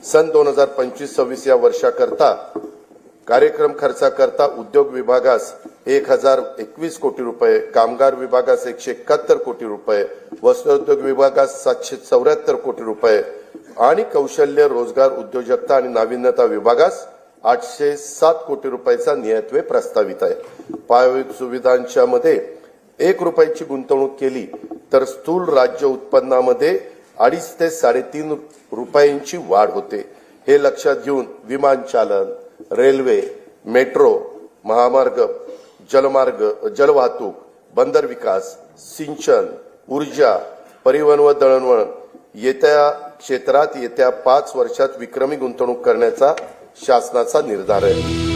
सन 2025-26 या वर्षाकरता कार्यक्रम खर्चाकरता उद्योग विभागास 1021 कोटी रुपये, कामगार विभागास 171 कोटी रुपये, वस्त्रोद्योग विभागास 774 कोटी रुपये आणि कौशल्य रोजगार उद्योजकता आणि नाविन्यता विभागास 807 कोटी रुपयाचा नियतव्यय प्रस्तावित आहे. पायाभूत सुविधांच्या मध्ये 1 रुपयाची गुंतवणूक केली तर स्थूल राज्य उत्पन्नामध्ये 2.5 ते 3.5 रुपयांची वाढ होते. हे लक्षात घेऊन विमानचालन, रेल्वे, मेट्रो, महामार्ग, जलमार्ग, जलवाहतूक, बंदर विकास, सिंचन, ऊर्जा, परिवहन व दळणवळण येत्या क्षेत्रात येत्या 5 वर्षात विक्रमी गुंतवणूक करण्याचा शासनाचा निर्धार आहे.